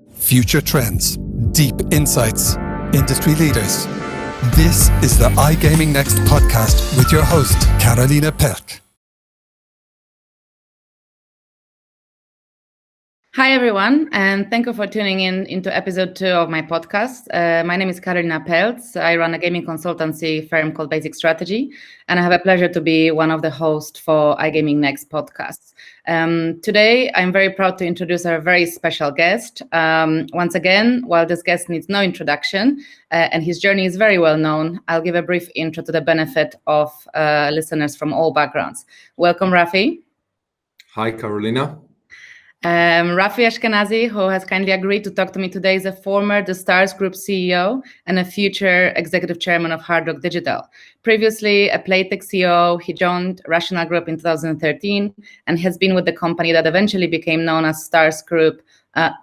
Future trends, deep insights, industry leaders. This is the iGaming Next podcast with your host, Karolina Pelc. Hi, everyone, and thank you for tuning into episode 2 of my podcast. My name is Karolina Pelc. I run a gaming consultancy firm called Basic Strategy, and I have a pleasure to be one of the hosts for iGaming Next podcast. Today, I'm very proud to introduce our very special guest. Once again, while this guest needs no introduction, and his journey is very well known, I'll give a brief intro to the benefit of listeners from all backgrounds. Welcome, Rafi. Hi, Karolina. Rafi Ashkenazi, who has kindly agreed to talk to me today, is a former The Stars Group CEO and a future executive chairman of Hard Rock Digital. Previously a Playtech COO, he joined Rational Group in 2013 and has been with the company that eventually became known as Stars Group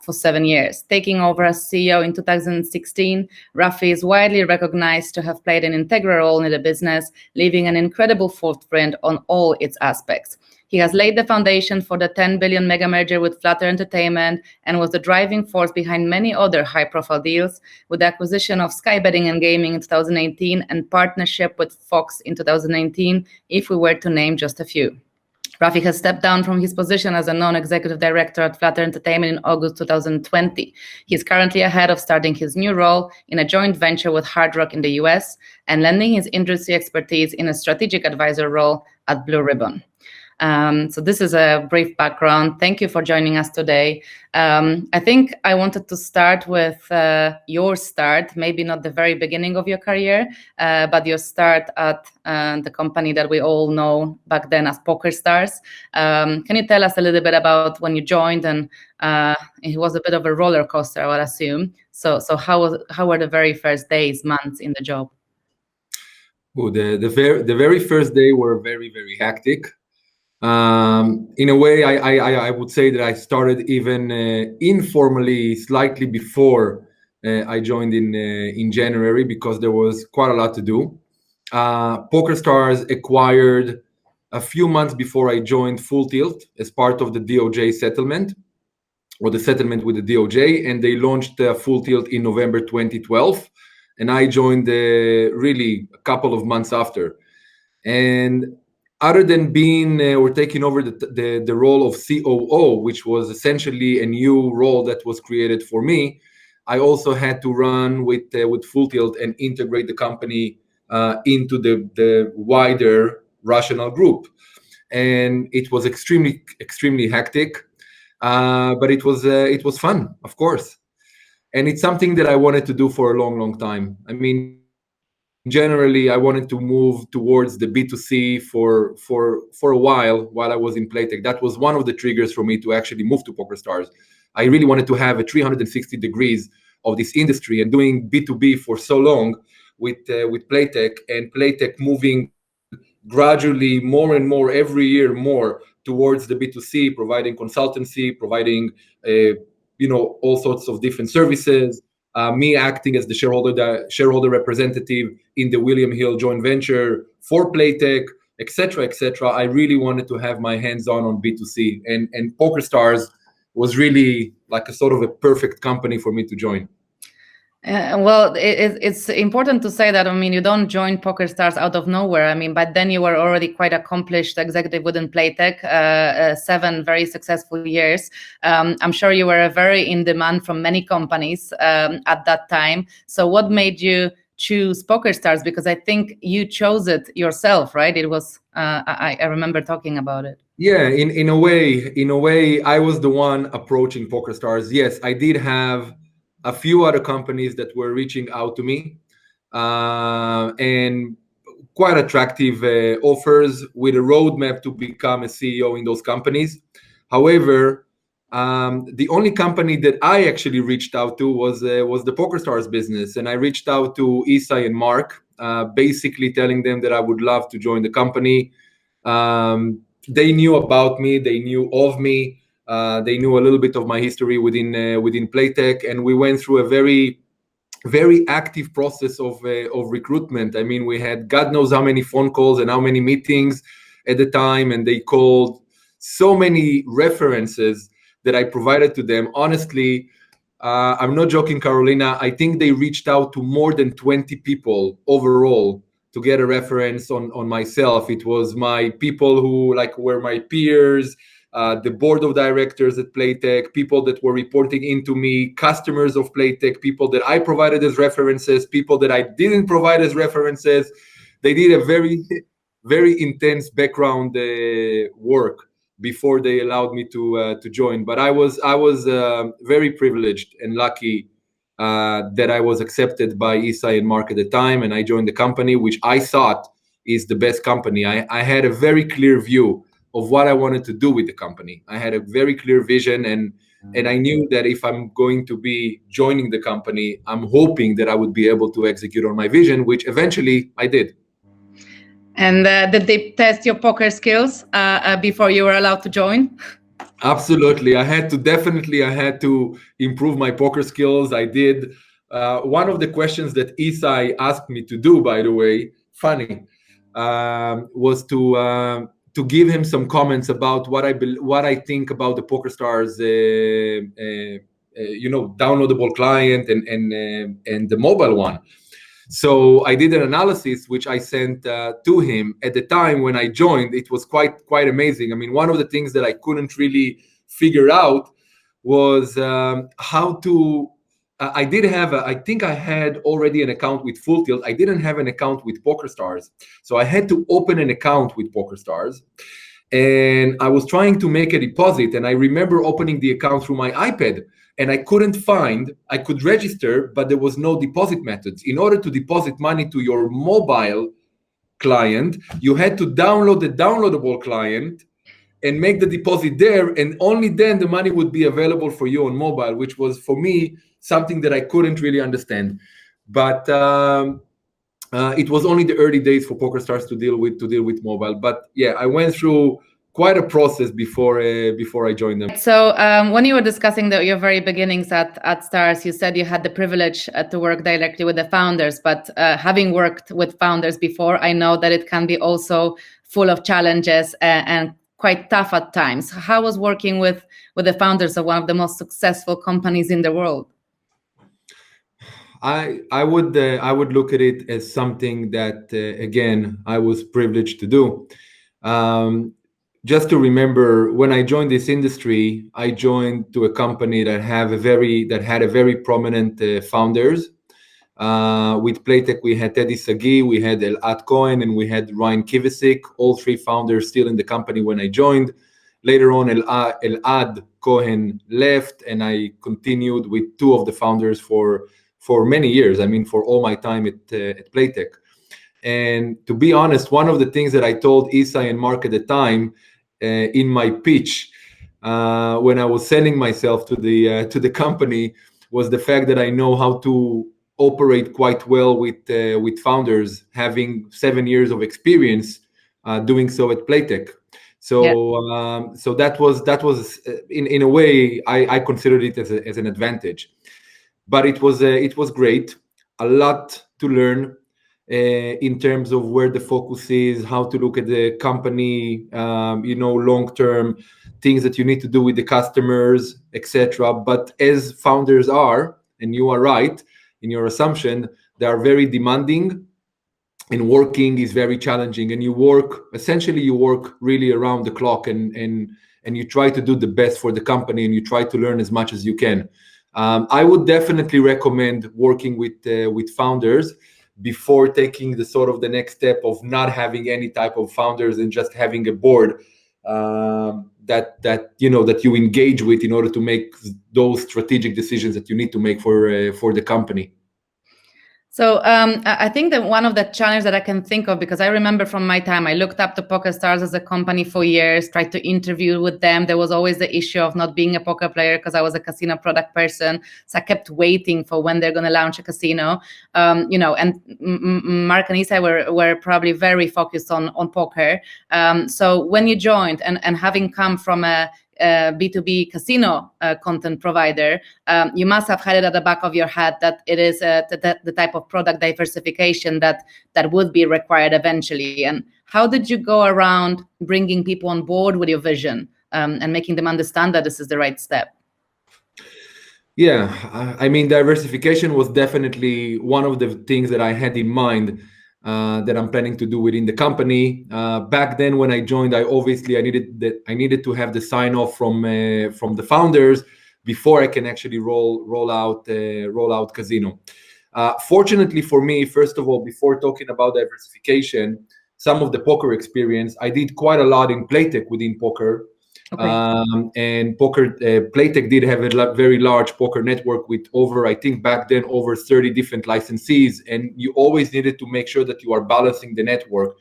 for 7 years. Taking over as CEO in 2016, Rafi is widely recognized to have played an integral role in the business, leaving an incredible footprint on all its aspects. He has laid the foundation for the 10 billion mega merger with Flutter Entertainment and was the driving force behind many other high-profile deals, with the acquisition of Sky Betting and Gaming in 2018 and partnership with Fox in 2019, if we were to name just a few. Rafi has stepped down from his position as a non-executive director at Flutter Entertainment in August 2020. He is currently ahead of starting his new role in a joint venture with Hard Rock in the US and lending his industry expertise in a strategic advisor role at Blue Ribbon. So this is a brief background. Thank you for joining us today. I think I wanted to start with your start, maybe not the very beginning of your career, but your start at the company that we all know back then as PokerStars. Can you tell us a little bit about when you joined? And it was a bit of a roller coaster, I would assume. So how were the very first days, months in the job? Oh, the very first day were very, very hectic. In a way, I would say that I started even informally, slightly before I joined in January, because there was quite a lot to do. PokerStars acquired a few months before I joined Full Tilt as part of the DOJ settlement, or the settlement with the DOJ, and they launched Full Tilt in November 2012, and I joined really a couple of months after. And other than being or taking over the role of COO, which was essentially a new role that was created for me, I also had to run with Full Tilt and integrate the company into the wider Rational Group. And it was extremely hectic, but it was fun, of course. And it's something that I wanted to do for a long time. I mean, generally, I wanted to move towards the B2C for a while I was in Playtech. That was one of the triggers for me to actually move to PokerStars. I really wanted to have a 360 degrees of this industry, and doing B2B for so long with Playtech, and Playtech moving gradually more and more every year more towards the B2C, providing consultancy, providing all sorts of different services. Me acting as the shareholder representative in the William Hill joint venture for Playtech, etc. I really wanted to have my hands on B2C, and PokerStars was really like a sort of a perfect company for me to join. Well, it's important to say that, I mean, you don't join PokerStars out of nowhere. I mean, but then you were already quite accomplished executive within Playtech, 7 very successful years. I'm sure you were very in demand from many companies at that time. So what made you choose PokerStars? Because I think you chose it yourself, right? It was, I remember talking about it. Yeah, in a way, I was the one approaching PokerStars. Yes, I did have a few other companies that were reaching out to me, and quite attractive offers with a roadmap to become a CEO in those companies. However, the only company that I actually reached out to was the PokerStars business, and I reached out to Isai and Mark, basically telling them that I would love to join the company. They knew about me, they knew of me. They knew a little bit of my history within Playtech, and we went through a very active process of recruitment. I mean, we had God knows how many phone calls and how many meetings at the time, and they called so many references that I provided to them. Honestly, I'm not joking, Karolina. I think they reached out to more than 20 people overall to get a reference on myself. It was my people who were my peers, the board of directors at Playtech, people that were reporting into me, customers of Playtech, people that I provided as references, people that I didn't provide as references. They did a very, very intense background work before they allowed me to join. But I was very privileged and lucky that I was accepted by Isai and Mark at the time, and I joined the company, which I thought is the best company. I had a very clear view of what I wanted to do with the company. I had a very clear vision, and I knew that if I'm going to be joining the company, I'm hoping that I would be able to execute on my vision, which eventually I did. And did they test your poker skills before you were allowed to join? Absolutely. I had to improve my poker skills. I did. One of the questions that Isai asked me to do, by the way, funny, was to give him some comments about what I think about the PokerStars, downloadable client and the mobile one. So I did an analysis, which I sent to him. At the time when I joined, it was quite amazing. I mean, one of the things that I couldn't really figure out was how to. I did have. I think I had already an account with Full Tilt. I didn't have an account with PokerStars, so I had to open an account with PokerStars. And I was trying to make a deposit, and I remember opening the account through my iPad, and I could register, but there was no deposit methods. In order to deposit money to your mobile client, you had to download the downloadable client and make the deposit there, and only then the money would be available for you on mobile, which was, for me, something that I couldn't really understand. But it was only the early days for PokerStars to deal with mobile. But yeah, I went through quite a process before I joined them. So when you were discussing your very beginnings at Stars, you said you had the privilege to work directly with the founders. But having worked with founders before, I know that it can be also full of challenges and quite tough at times. How was working with the founders of one of the most successful companies in the world? I would look at it as something that again I was privileged to do. Just to remember, when I joined this industry, I joined to a company that had a very prominent founders. With Playtech, we had Teddy Sagi, we had Elad Cohen, and we had Ryan Kivisic, all three founders still in the company when I joined. Later on, Elad Cohen left, and I continued with two of the founders for many years. I mean, for all my time at Playtech. And to be honest, one of the things that I told Isai and Mark at the time in my pitch when I was selling myself to the company was the fact that I know how to operate quite well with founders, having 7 years of experience doing so at Playtech. So yeah. So that was in a way I considered it as an advantage. But it was great, a lot to learn in terms of where the focus is, how to look at the company, long term, things that you need to do with the customers, etc. But as founders are, and you are right in your assumption, they are very demanding, and working is very challenging. And you work really around the clock, and you try to do the best for the company, and you try to learn as much as you can. I would definitely recommend working with founders before taking the next step of not having any type of founders and just having a board that you engage with in order to make those strategic decisions that you need to make for the company. So I think that one of the challenges that I can think of, because I remember from my time, I looked up to PokerStars as a company for years, tried to interview with them. There was always the issue of not being a poker player because I was a casino product person. So I kept waiting for when they're going to launch a casino. And Mark and Isai were probably very focused on poker. So when you joined and having come from a B2B casino content provider, you must have had it at the back of your head that it is the type of product diversification that would be required eventually. And how did you go around bringing people on board with your vision and making them understand that this is the right step? Yeah, I mean, diversification was definitely one of the things that I had in mind that I'm planning to do within the company. Back then, when I joined, I needed to have the sign off from the founders before I can actually roll out casino. Fortunately for me, first of all, before talking about diversification, some of the poker experience, I did quite a lot in Playtech within poker. Okay. And Playtech did have a very large poker network with over, I think back then, over 30 different licensees. And you always needed to make sure that you are balancing the network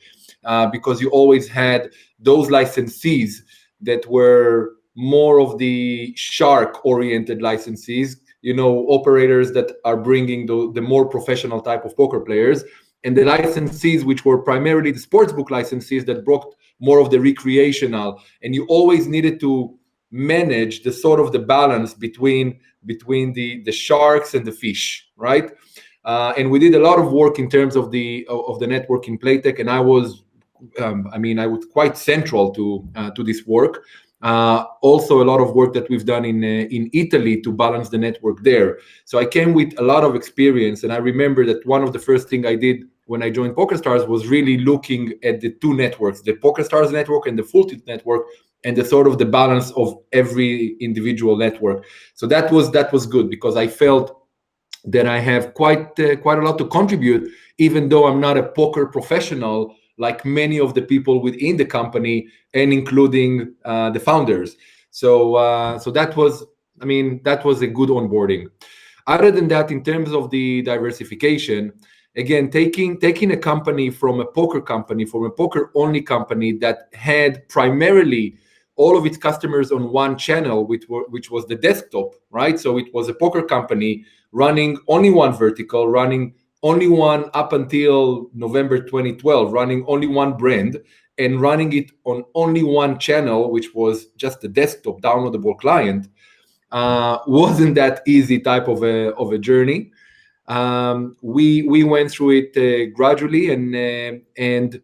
because you always had those licensees that were more of the shark-oriented licensees, operators that are bringing the more professional type of poker players, and the licensees which were primarily the sportsbook licensees that brought more of the recreational. And you always needed to manage the sort of the balance between the sharks and the fish, right? And we did a lot of work in terms of the network in Playtech, and I was quite central to this work. Also, a lot of work that we've done in Italy to balance the network there. So I came with a lot of experience, and I remember that one of the first thing I did when I joined PokerStars was really looking at the two networks, the PokerStars network and the Full Tilt network, and the sort of the balance of every individual network. So that was good because I felt that I have quite a lot to contribute, even though I'm not a poker professional like many of the people within the company, and including the founders. So that was a good onboarding. Other than that, in terms of the diversification, again, taking a company from a poker only company that had primarily all of its customers on one channel, which was the desktop, right? So it was a poker company running only one vertical, running only one up until November 2012, running only one brand, and running it on only one channel, which was just a desktop downloadable client. Wasn't that easy type of a journey. We went through it gradually, and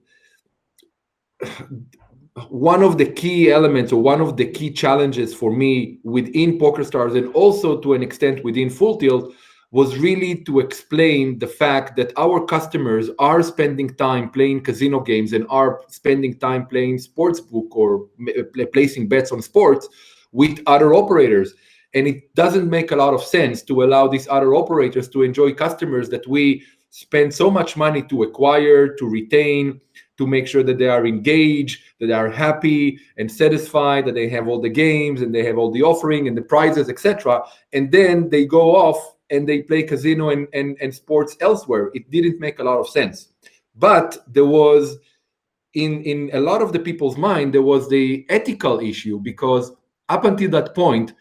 one of the key elements, or one of the key challenges for me within PokerStars, and also to an extent within Full Tilt, was really to explain the fact that our customers are spending time playing casino games and are spending time playing sportsbook or placing bets on sports with other operators. And it doesn't make a lot of sense to allow these other operators to enjoy customers that we spend so much money to acquire, to retain, to make sure that they are engaged, that they are happy and satisfied, that they have all the games and they have all the offering and the prizes, etc. And then they go off and they play casino and sports elsewhere. It didn't make a lot of sense. But there was, in a lot of the people's mind, there was the ethical issue, because up until that point,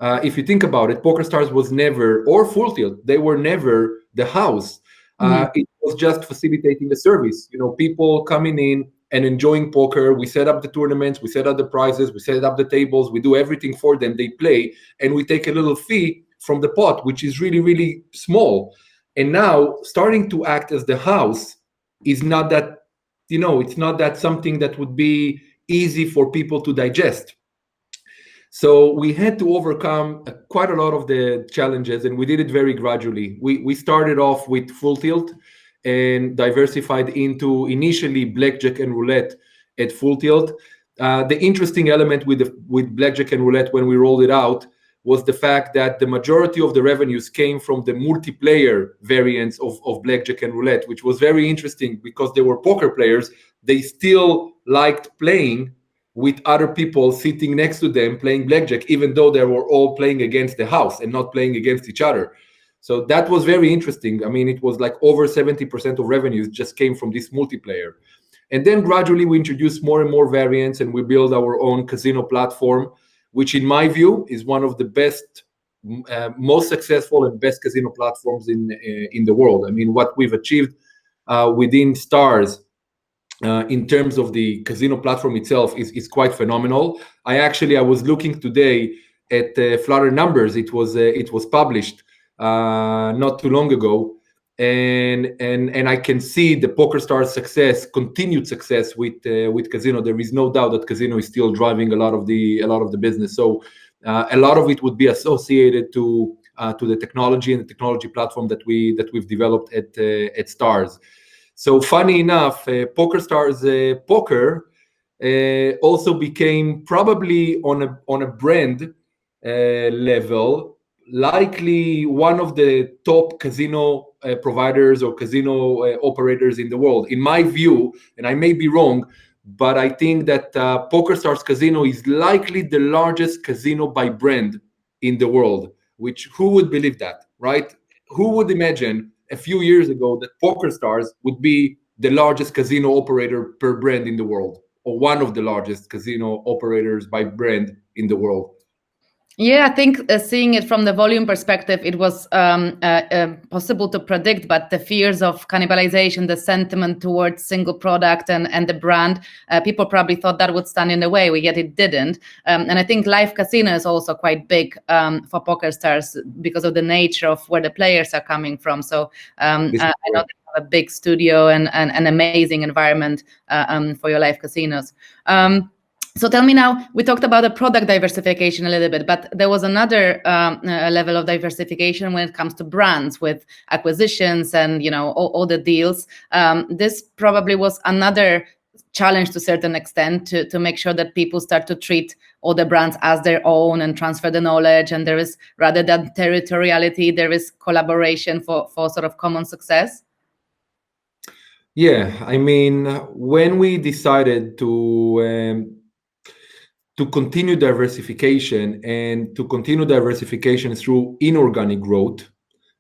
if you think about it, PokerStars was never, or Full Tilt, they were never the house. It was just facilitating the service. People coming in and enjoying poker. We set up the tournaments, we set up the prizes, we set up the tables, we do everything for them. They play, and we take a little fee from the pot, which is really, really small. And now starting to act as the house is not that, it's not that something that would be easy for people to digest. So we had to overcome quite a lot of the challenges, and we did it very gradually. We started off with Full Tilt and diversified into initially blackjack and roulette at Full Tilt. The interesting element with blackjack and roulette when we rolled it out was the fact that the majority of the revenues came from the multiplayer variants of blackjack and roulette, which was very interesting because they were poker players. They still liked playing with other people sitting next to them playing blackjack, even though they were all playing against the house and not playing against each other. So that was very interesting. I mean, it was like over 70% of revenues just came from this multiplayer. And then gradually we introduced more and more variants, and we built our own casino platform, which in my view is one of the best, most successful and best casino platforms in the world. I mean, what we've achieved within Stars in terms of the casino platform itself is quite phenomenal. I was looking today at Flutter numbers. It was published not too long ago, and I can see the PokerStars continued success with casino. There is no doubt that casino is still driving a lot of the business. So a lot of it would be associated to to the technology and the technology platform that we've developed at Stars. So funny enough, PokerStars Poker also became probably on a brand level, likely one of the top casino providers or casino operators in the world. In my view, and I may be wrong, but I think that PokerStars Casino is likely the largest casino by brand in the world. Which, who would believe that, right? Who would imagine a few years ago that PokerStars would be the largest casino operator per brand in the world, or one of the largest casino operators by brand in the world? Yeah, I think seeing it from the volume perspective, it was possible to predict, but the fears of cannibalization, the sentiment towards single product and the brand, people probably thought that would stand in the way, yet it didn't. And I think live casino is also quite big for PokerStars because of the nature of where the players are coming from. So I know they have a big studio and an amazing environment for your live casinos. So tell me now, we talked about the product diversification a little bit, but there was another level of diversification when it comes to brands with acquisitions and, all the deals. This probably was another challenge to a certain extent to make sure that people start to treat all the brands as their own and transfer the knowledge. And there is, rather than territoriality, there is collaboration for sort of common success. Yeah, I mean, when we decided to continue diversification and to continue diversification through inorganic growth,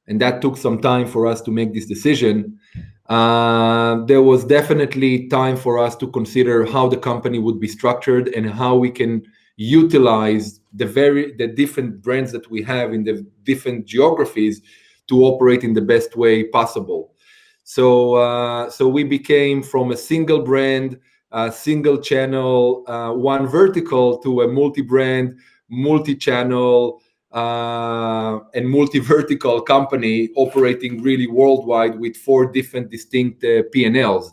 and that took some time for us to make this decision, there was definitely time for us to consider how the company would be structured and how we can utilize the different brands that we have in the different geographies to operate in the best way possible. So we became from a single brand, single channel, one vertical, to a multi-brand, multi-channel, and multi-vertical company operating really worldwide with 4 different distinct P&Ls.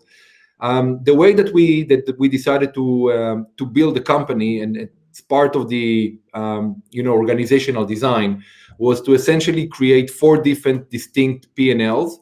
The way that we decided to build the company, and it's part of the organizational design, was to essentially create 4 different distinct P&Ls.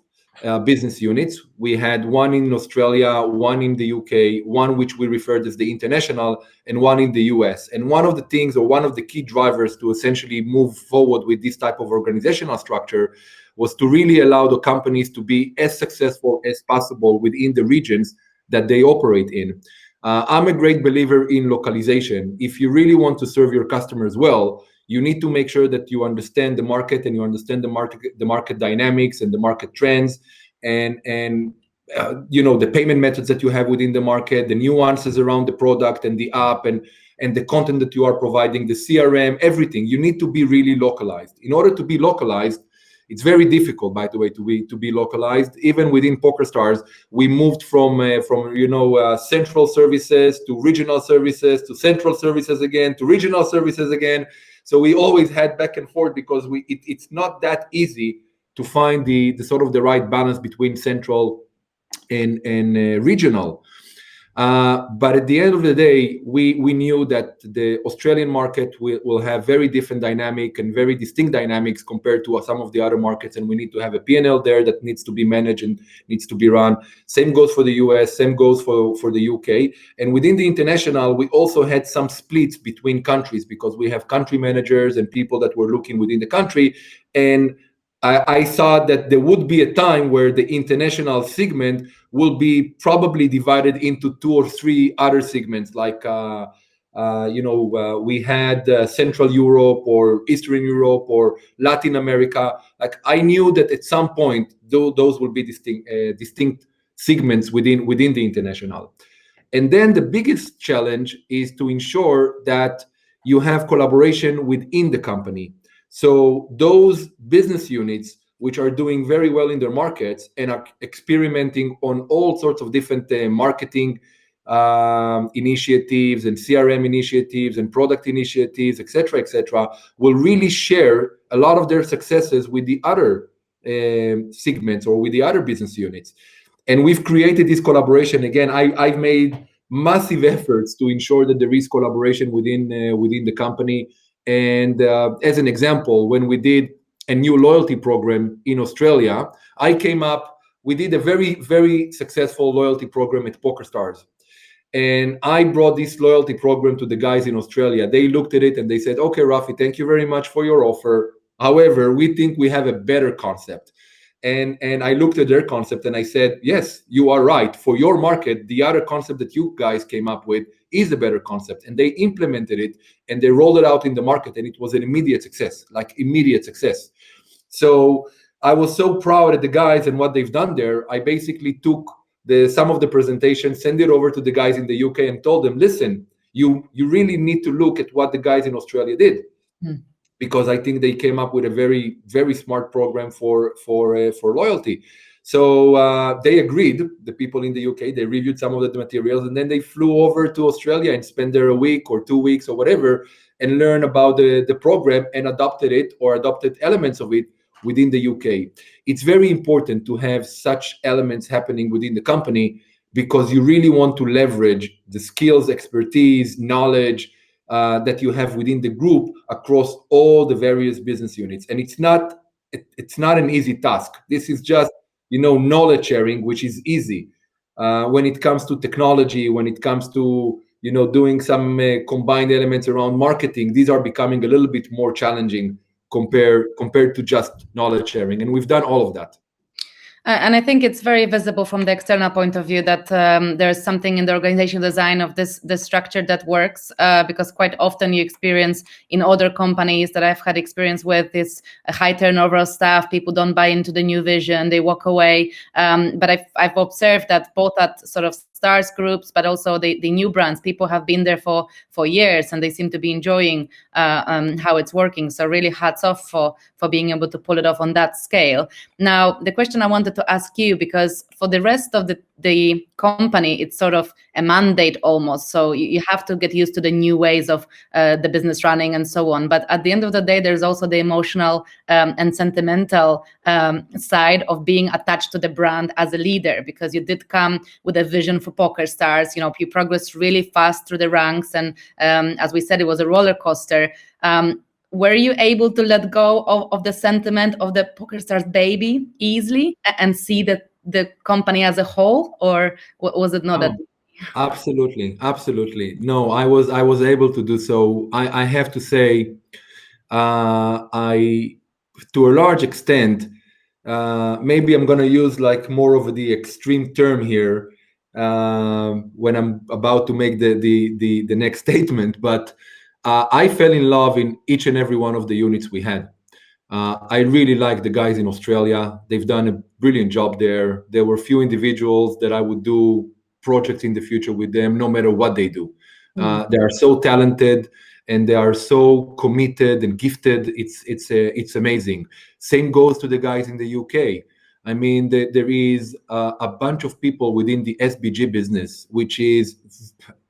Business units. We had one in Australia, one in the UK, one which we referred as the international, and one in the US. And one of the things, or one of the key drivers to essentially move forward with this type of organizational structure, was to really allow the companies to be as successful as possible within the regions that they operate in. I'm a great believer in localization. If you really want to serve your customers well, you need to make sure that you understand the market and you understand the market dynamics and the market trends, and the payment methods that you have within the market, the nuances around the product and the app, and the content that you are providing, the CRM, everything. You need to be really localized. In order to be localized, it's very difficult, by the way, to be localized. Even within PokerStars, we moved from central services to regional services to central services again to regional services again. So we always had back and forth because it's not that easy to find the sort of the right balance between central and regional. But at the end of the day, we knew that the Australian market will have very different dynamic and very distinct dynamics compared to some of the other markets, and we need to have a P&L there that needs to be managed and needs to be run. Same goes for the US, same goes for the UK. And within the international, we also had some splits between countries because we have country managers and people that were looking within the country. And I thought that there would be a time where the international segment will be probably divided into 2 or 3 other segments, like we had Central Europe or Eastern Europe or Latin America. Like, I knew that at some point those will be distinct segments within the international. And then the biggest challenge is to ensure that you have collaboration within the company. So those business units which are doing very well in their markets and are experimenting on all sorts of different marketing initiatives and CRM initiatives and product initiatives, etc., will really share a lot of their successes with the other segments or with the other business units. And we've created this collaboration. Again, I've made massive efforts to ensure that there is collaboration within the company. And as an example, when we did a new loyalty program in Australia. We did a very, very successful loyalty program at PokerStars. And I brought this loyalty program to the guys in Australia. They looked at it and they said, okay, Rafi, thank you very much for your offer. However, we think we have a better concept. And I looked at their concept and I said, yes, you are right. For your market, the other concept that you guys came up with is a better concept. And they implemented it and they rolled it out in the market, and it was an immediate success, like immediate success. So I was so proud of the guys and what they've done there. I basically took some of the presentation, send it over to the guys in the UK and told them, listen, you really need to look at what the guys in Australia did. Because I think they came up with a very, very smart program for loyalty. So they agreed, the people in the UK, they reviewed some of the materials, and then they flew over to Australia and spent there a week or 2 weeks or whatever and learn about the program and adopted it or adopted elements of it within the UK. It's very important to have such elements happening within the company because you really want to leverage the skills, expertise, knowledge that you have within the group across all the various business units. And it's not an easy task. This is just, knowledge sharing, which is easy. When it comes to technology, when it comes to, doing some combined elements around marketing, these are becoming a little bit more challenging compared to just knowledge sharing. And we've done all of that. And I think it's very visible from the external point of view that there's something in the organizational design of this structure that works, because quite often you experience in other companies that I've had experience with this high turnover of staff. People don't buy into the new vision, they walk away. But I've observed that both at sort of stars groups, but also the new brands, people have been there for years and they seem to be enjoying how it's working. So really hats off for being able to pull it off on that scale. Now, the question I wanted to ask you, because for the rest of the company, it's sort of a mandate almost. So you have to get used to the new ways of the business running and so on. But at the end of the day, there's also the emotional and sentimental side of being attached to the brand as a leader, because you did come with a vision for PokerStars. You progressed really fast through the ranks. And as we said, it was a roller coaster. Were you able to let go of the sentiment of the PokerStars baby easily and see the company as a whole, or was it not? Absolutely. No, I was able to do so. I have to say, I to a large extent, maybe I'm gonna use like more of the extreme term here when I'm about to make the next statement, but I fell in love in each and every one of the units we had. I really like the guys in Australia. They've done a brilliant job there. There were few individuals that I would do projects in the future with them, no matter what they do. They are so talented and they are so committed and gifted. It's amazing. Same goes to the guys in the UK. I mean, there is a bunch of people within the SBG business, which is,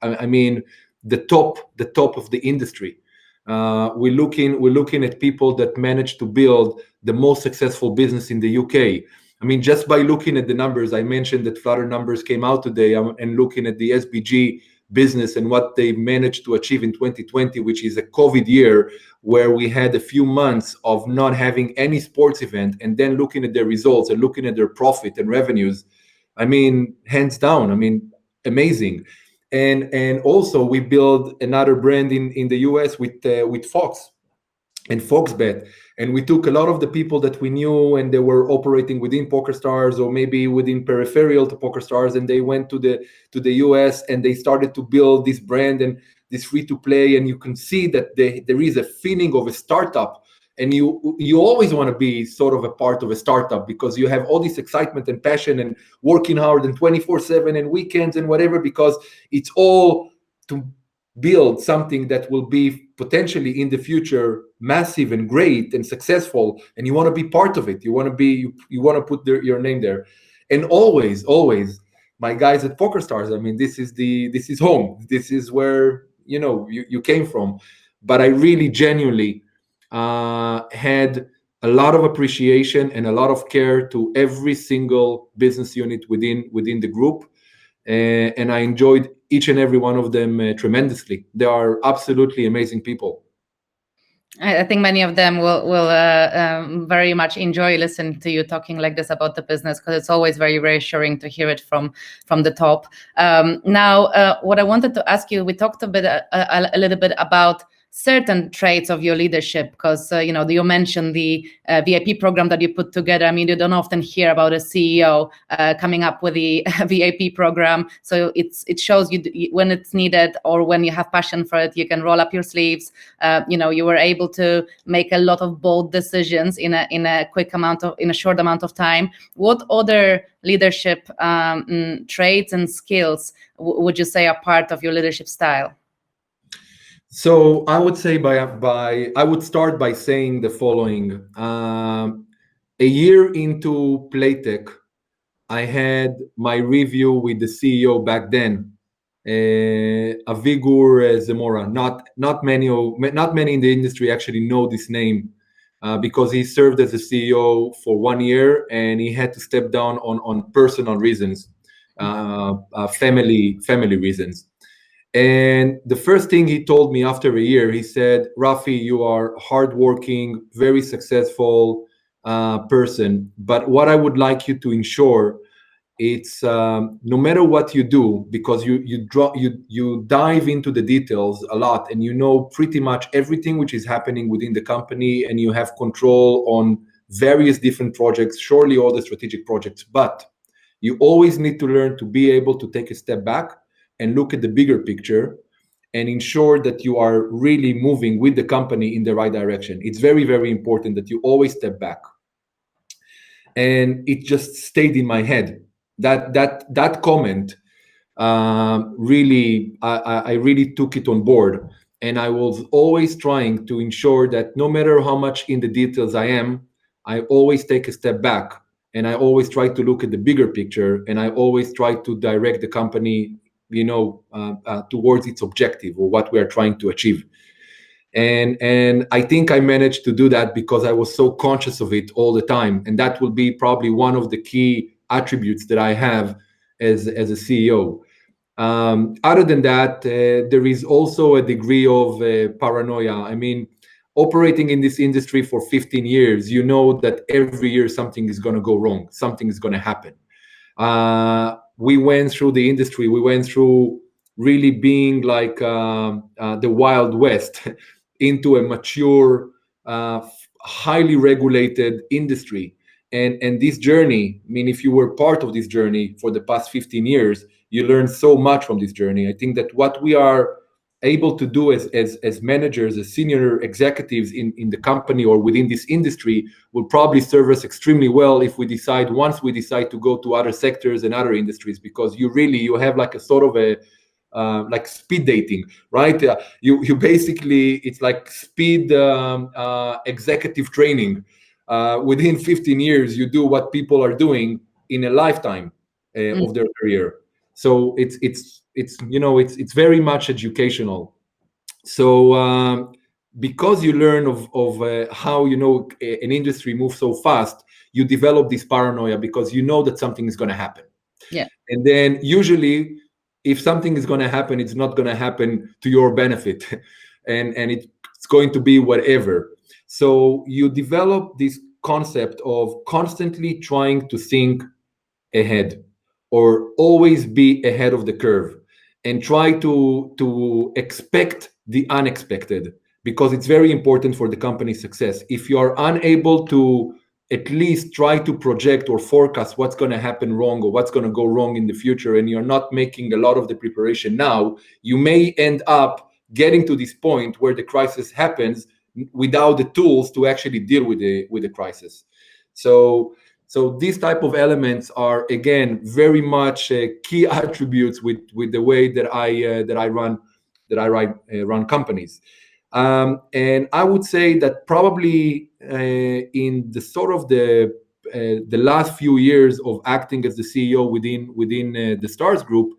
I mean, the top of the industry. We're looking at people that managed to build the most successful business in the UK. I mean, just by looking at the numbers, I mentioned that Flutter numbers came out today, and looking at the SBG business and what they managed to achieve in 2020, which is a COVID year where we had a few months of not having any sports event, and then looking at their results and looking at their profit and revenues. I mean, hands down, I mean, amazing. And also we built another brand in the US with Fox and FoxBet, and we took a lot of the people that we knew and they were operating within PokerStars or maybe within peripheral to PokerStars, and they went to the US and they started to build this brand and this free to play, and you can see that there is a feeling of a startup. And you always want to be sort of a part of a startup because you have all this excitement and passion and working hard and 24/7 and weekends and whatever, because it's all to build something that will be potentially in the future massive and great and successful, and you want to be part of it. You want to put your name there. And always my guys at PokerStars, I mean, this is home. This is where you came from. But I really genuinely had a lot of appreciation and a lot of care to every single business unit within the group, and I enjoyed each and every one of them tremendously. They are absolutely amazing people. I think many of them will very much enjoy listening to you talking like this about the business, because it's always very reassuring to hear it from the top. Now, what I wanted to ask you, we talked a little bit about certain traits of your leadership, because you mentioned the VIP program that you put together. I mean, you don't often hear about a CEO coming up with the VIP program, so it shows you when it's needed, or when you have passion for it, you can roll up your sleeves. You were able to make a lot of bold decisions in a short amount of time. What other leadership traits and skills would you say are part of your leadership style? So I would say I would start by saying the following. A year into Playtech, I had my review with the CEO back then, Avigur Zamora. Not many in the industry actually know this name, because he served as a CEO for 1 year and he had to step down on personal reasons, family reasons. And the first thing he told me after a year, he said, "Rafi, you are hardworking, very successful person. But what I would like you to ensure, it's no matter what you do, because you dive into the details a lot, and you know pretty much everything which is happening within the company, and you have control on various different projects, surely all the strategic projects. But you always need to learn to be able to take a step back and look at the bigger picture and ensure that you are really moving with the company in the right direction. It's very, very important that you always step back." And it just stayed in my head. That comment really, I really took it on board, and I was always trying to ensure that no matter how much in the details I am, I always take a step back, and I always try to look at the bigger picture, and I always try to direct the company, towards its objective or what we are trying to achieve. And I think I managed to do that because I was so conscious of it all the time, and that will be probably one of the key attributes that I have as a CEO. Other than that, there is also a degree of paranoia. I mean, operating in this industry for 15 years, you know that every year something is going to go wrong, something is going to happen. We went through the industry, we went through really being like the Wild West into a mature, highly regulated industry. And this journey, I mean, if you were part of this journey for the past 15 years, you learn so much from this journey. I think that what we are able to do as managers, as senior executives in the company or within this industry will probably serve us extremely well if once we decide to go to other sectors and other industries, because you have like a sort of a like speed dating, right? You basically, it's like speed executive training. Within 15 years, you do what people are doing in a lifetime of their career. So it's very much educational. So because you learn of how an industry moves so fast, you develop this paranoia because you know that something is going to happen. Yeah. And then usually, if something is going to happen, it's not going to happen to your benefit, and it's going to be whatever. So you develop this concept of constantly trying to think ahead, or always be ahead of the curve, and try to expect the unexpected, because it's very important for the company's success. If you are unable to at least try to project or forecast what's going to happen wrong or what's going to go wrong in the future, and you're not making a lot of the preparation now, you may end up getting to this point where the crisis happens without the tools to actually deal with the crisis. So these type of elements are, again, very much key attributes with the way that I run companies. And I would say that probably in the sort of the last few years of acting as the CEO within the Stars Group,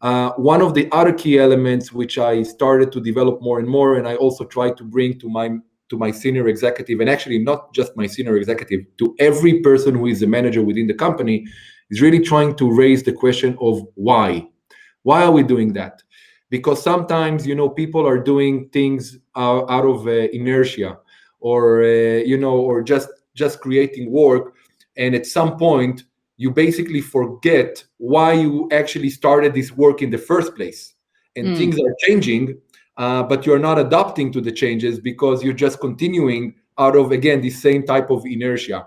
one of the other key elements which I started to develop more and more, and I also try to bring to my senior executive, and actually not just my senior executive, to every person who is a manager within the company, is really trying to raise the question of why. Why are we doing that? because sometimes, people are doing things out of inertia, or or just creating work, and at some point you basically forget why you actually started this work in the first place, and things are changing, but you're not adapting to the changes because you're just continuing out of, again, the same type of inertia.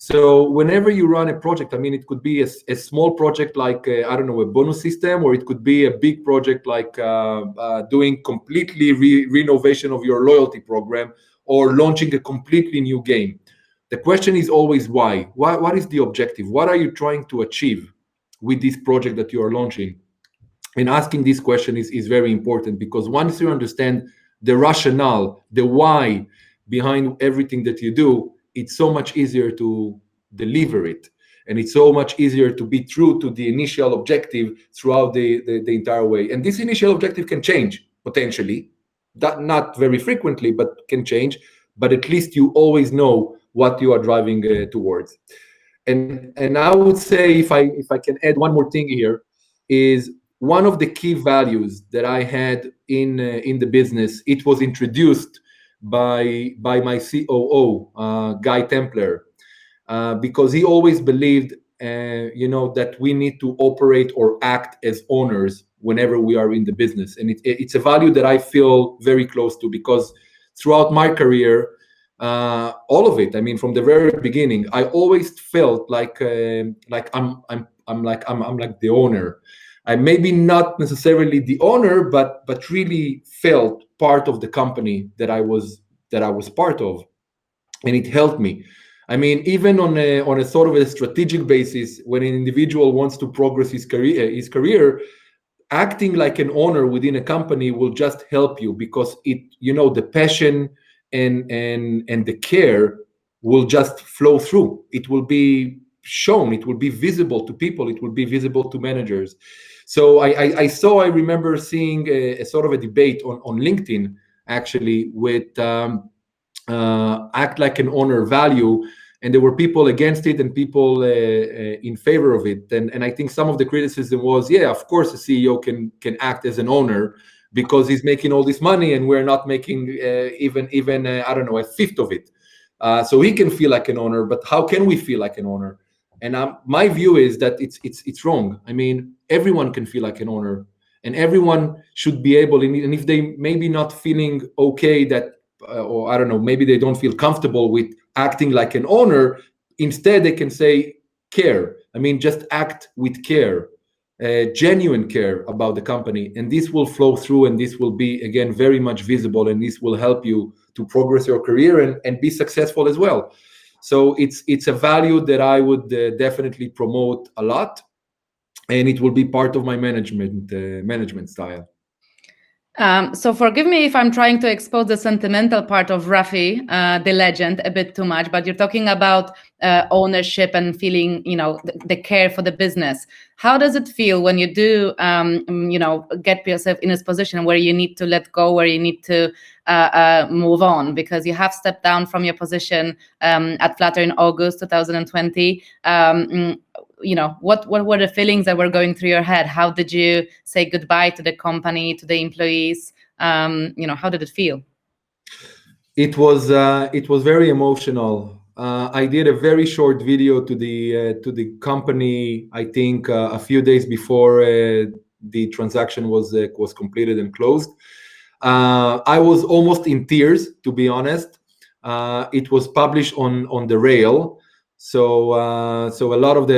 So whenever you run a project, I mean, it could be a small project like, I don't know, a bonus system, or it could be a big project like doing completely renovation of your loyalty program, or launching a completely new game. The question is always why? What is the objective? What are you trying to achieve with this project that you are launching? And asking this question is very important, because once you understand the rationale, the why behind everything that you do, it's so much easier to deliver it. And it's so much easier to be true to the initial objective throughout the entire way. And this initial objective can change potentially, not very frequently, but can change. But at least you always know what you are driving towards. And I would say, if I can add one more thing here, is one of the key values that I had in the business. It was introduced by my COO, Guy Templer, because he always believed, that we need to operate or act as owners whenever we are in the business, and it's a value that I feel very close to, because throughout my career, all of it, I mean, from the very beginning, I always felt like I'm like the owner. I maybe not necessarily the owner, but really felt part of the company that I was part of, and it helped me. I mean, even on a sort of a strategic basis, when an individual wants to progress his career, acting like an owner within a company will just help you, because the passion and the care will just flow through. It will be shown, it will be visible to people, it will be visible to managers. So I remember seeing a sort of a debate on LinkedIn, actually, with act like an owner value, and there were people against it and people in favor of it. And I think some of the criticism was, yeah, of course a CEO can act as an owner, because he's making all this money and we're not making even I don't know, a fifth of it. So he can feel like an owner, but how can we feel like an owner? And my view is that it's wrong. I mean, everyone can feel like an owner, and everyone should be able, and if they maybe not feeling okay that, or I don't know, maybe they don't feel comfortable with acting like an owner, instead they can say care. I mean, just act with care, genuine care about the company, and this will flow through, and this will be, again, very much visible, and this will help you to progress your career and be successful as well. So it's a value that I would definitely promote a lot, and it will be part of my management style. So forgive me if I'm trying to expose the sentimental part of Rafi, the legend, a bit too much, but you're talking about ownership and feeling, the care for the business. How does it feel when you do, get yourself in this position where you need to let go, where you need to move on, because you have stepped down from your position at Flutter in August 2020. What were the feelings that were going through your head? How did you say goodbye to the company, to the employees? How did it feel? It was very emotional. I did a very short video to the company, I think a few days before the transaction was completed and closed. I was almost in tears, to be honest. It was published on the Rail. So a lot of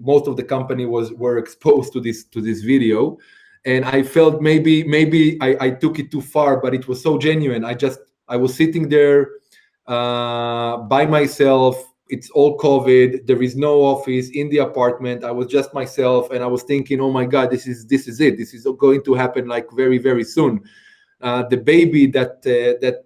most of the company were exposed to this video, and I felt maybe I took it too far, but it was so genuine. I was sitting there by myself. It's all COVID. There is no office in the apartment. I was just myself, and I was thinking, oh my God, this is it. This is going to happen like very, very soon. The baby that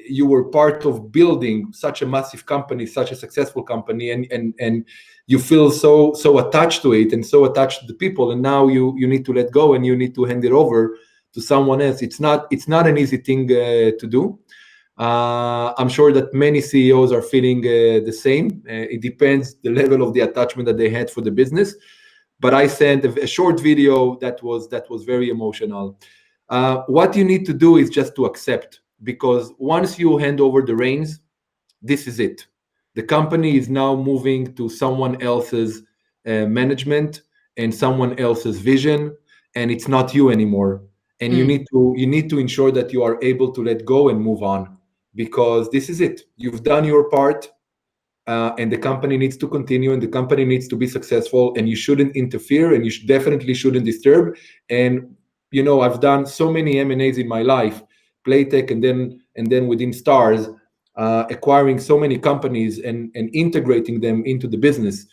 you were part of building such a massive company, such a successful company, and you feel so attached to it and so attached to the people, and now you need to let go and you need to hand it over to someone else. It's not an easy thing to do. I'm sure that many CEOs are feeling the same. It depends the level of the attachment that they had for the business. but I sent a short video that was very emotional. What you need to do is just to accept, because once you hand over the reins, this is it. The company is now moving to someone else's management and someone else's vision, and it's not you anymore. And you need to ensure that you are able to let go and move on, because this is it. You've done your part, and the company needs to continue, and the company needs to be successful, and you shouldn't interfere, and you definitely shouldn't disturb. And I've done so many M&As in my life, Playtech, and then within Stars, acquiring so many companies and integrating them into the business.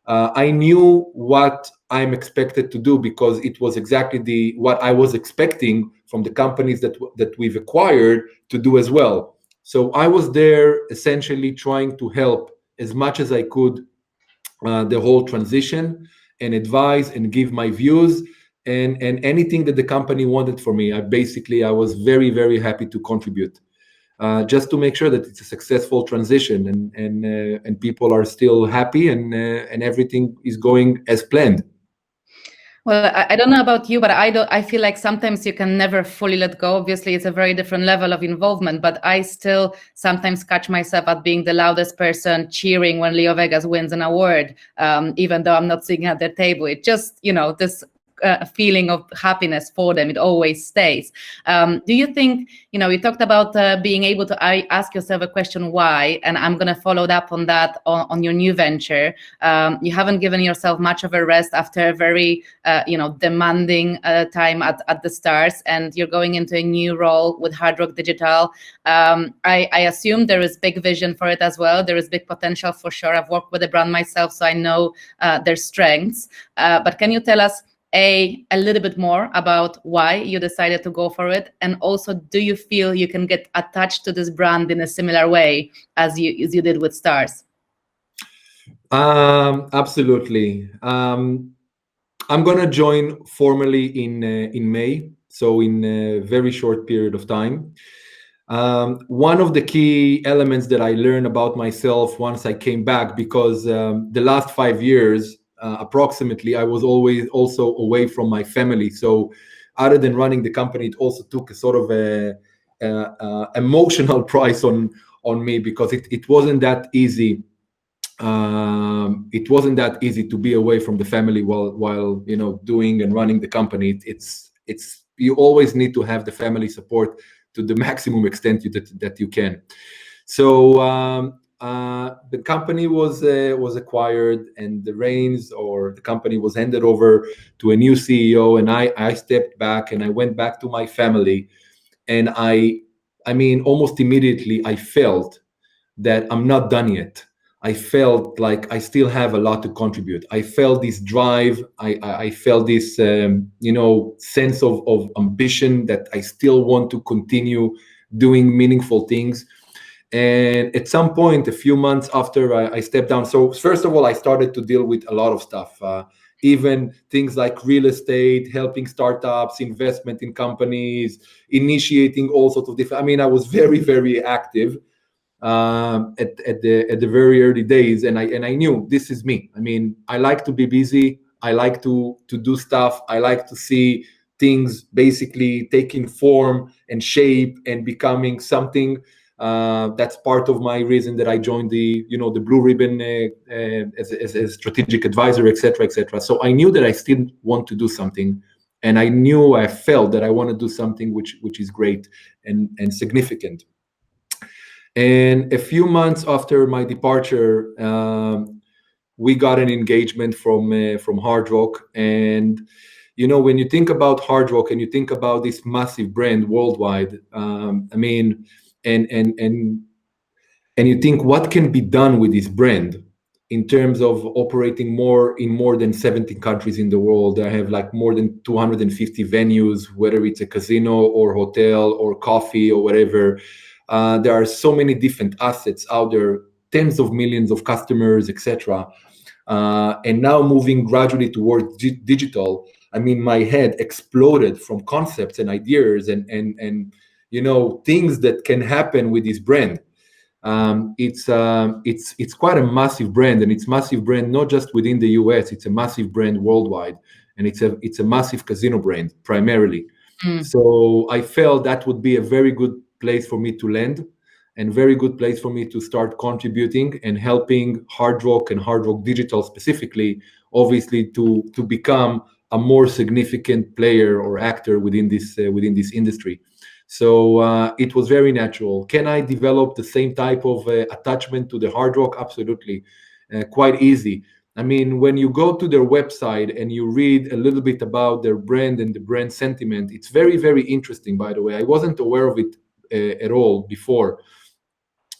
I knew what I'm expected to do, because it was exactly what I was expecting from the companies that we've acquired to do as well. So I was there essentially trying to help as much as I could the whole transition, and advise and give my views, and anything that the company wanted from me. I was very, very happy to contribute, just to make sure that it's a successful transition, and people are still happy, and everything is going as planned. Well, I don't know about you, but I feel like sometimes you can never fully let go. Obviously, it's a very different level of involvement, but I still sometimes catch myself at being the loudest person cheering when Leo Vegas wins an award, even though I'm not sitting at their table. It just, this feeling of happiness for them, it always stays. Do you think, you talked about being able to ask yourself a question, why, and I'm going to follow up on that on your new venture. You haven't given yourself much of a rest after a very, demanding time at the Stars, and you're going into a new role with Hard Rock Digital. I assume there is big vision for it as well. There is big potential for sure. I've worked with the brand myself, so I know their strengths. But can you tell us a little bit more about why you decided to go for it, and also, do you feel you can get attached to this brand in a similar way as you did with Stars? Absolutely. I'm gonna join formally in May, so in a very short period of time. One of the key elements that I learned about myself once I came back, because the last 5 years approximately, I was always also away from my family. So other than running the company, it also took a sort of a emotional price on me, because it wasn't that easy. It wasn't that easy to be away from the family while doing and running the company. It's you always need to have the family support to the maximum extent that you can. So the company was acquired, and the reins, or the company, was handed over to a new CEO, and I stepped back, and I went back to my family, and I mean, almost immediately I felt that I'm not done yet. I felt like I still have a lot to contribute. I felt this drive. I felt this, sense of ambition, that I still want to continue doing meaningful things. And at some point, a few months after I stepped down, so first of all, I started to deal with a lot of stuff, even things like real estate, helping startups, investment in companies, initiating all sorts of different. I mean, I was very, very active at the very early days, and I knew this is me. I mean, I like to be busy. I like to do stuff. I like to see things basically taking form and shape and becoming something. That's part of my reason that I joined the Blue Ribbon as a strategic advisor, etc., etc. So I knew that I still want to do something, and I felt that I want to do something which is great and significant. And a few months after my departure, we got an engagement from Hard Rock. And when you think about Hard Rock and you think about this massive brand worldwide, I mean, and you think what can be done with this brand in terms of operating in more than 70 countries in the world. I have like more than 250 venues, whether it's a casino or hotel or coffee or whatever. There are so many different assets out there, tens of millions of customers, etc. And now moving gradually towards digital, I mean, my head exploded from concepts and ideas and things that can happen with this brand. It's quite a massive brand, and it's massive brand not just within the US. It's a massive brand worldwide, and it's a massive casino brand primarily. So I felt that would be a very good place for me to land, and very good place for me to start contributing and helping Hard Rock and Hard Rock Digital specifically, obviously, to become a more significant player or actor within this industry. So it was very natural. Can I develop the same type of attachment to the Hard Rock? Absolutely, quite easy. I mean, when you go to their website and you read a little bit about their brand and the brand sentiment, it's very, very interesting, by the way. I wasn't aware of it at all before.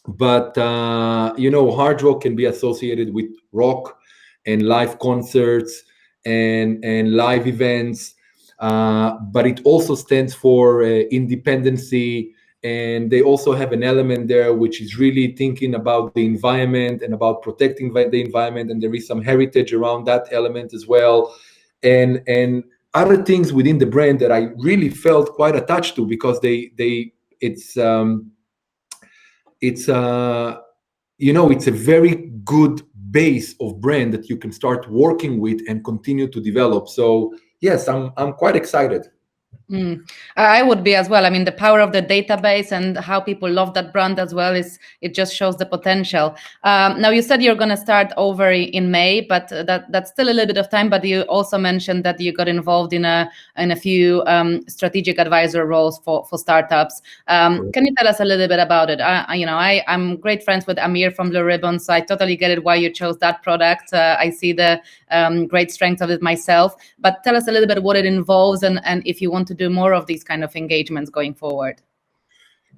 But, Hard Rock can be associated with rock and live concerts and live events. But it also stands for independency. And they also have an element there which is really thinking about the environment and about protecting the environment. And there is some heritage around that element as well. And other things within the brand that I really felt quite attached to, because it's a very good base of brand that you can start working with and continue to develop. So yes, I'm quite excited. I would be as well. I mean, the power of the database and how people love that brand as well it just shows the potential. Now, you said you're going to start over in May, but that's still a little bit of time. But you also mentioned that you got involved in a few strategic advisor roles for startups. Can you tell us a little bit about it? I'm great friends with Amir from Blue Ribbon, so I totally get it why you chose that product. I see the great strength of it myself. But tell us a little bit what it involves and if you want to do more of these kind of engagements going forward.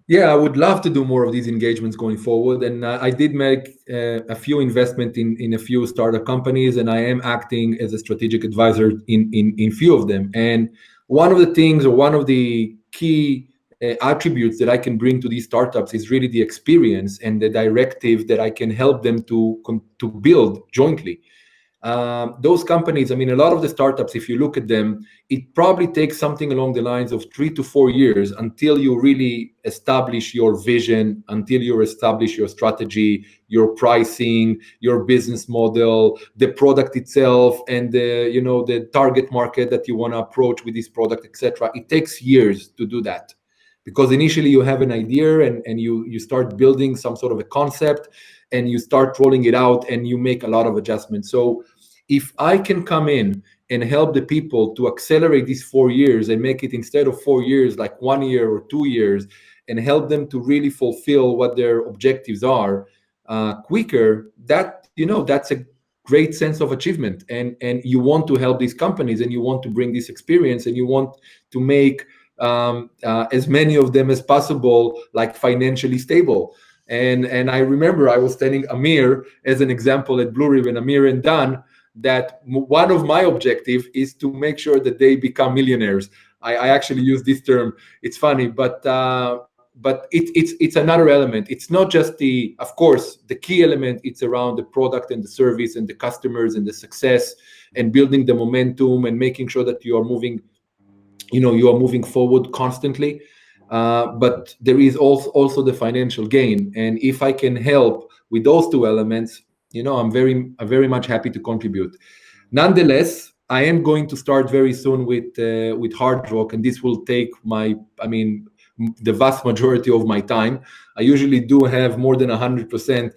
Yeah, I would love to do more of these engagements going forward. And I did make a few investment in a few startup companies, and I am acting as a strategic advisor in few of them. And one of the things, or one of the key attributes that I can bring to these startups is really the experience and the directive that I can help them to build jointly. Those companies, I mean, a lot of the startups, if you look at them, it probably takes something along the lines of 3 to 4 years until you really establish your vision, until you establish your strategy, your pricing, your business model, the product itself, and the target market that you want to approach with this product, etc. It takes years to do that, because initially you have an idea and you start building some sort of a concept, and you start rolling it out, and you make a lot of adjustments. So if I can come in and help the people to accelerate these 4 years and make it, instead of 4 years, like 1 year or 2 years, and help them to really fulfill what their objectives are quicker, that's a great sense of achievement. And you want to help these companies, and you want to bring this experience, and you want to make as many of them as possible like financially stable. And I remember I was telling Amir as an example at Blue Ribbon, Amir and Dan, that one of my objective is to make sure that they become millionaires. I actually use this term. It's funny, but it's another element. It's not just of course, the key element. It's around the product and the service and the customers and the success and building the momentum and making sure that you are moving forward constantly. But there is also the financial gain. And if I can help with those two elements, I'm very much happy to contribute. Nonetheless, I am going to start very soon with Hard Rock, and this will take the vast majority of my time. I usually do have more than 100%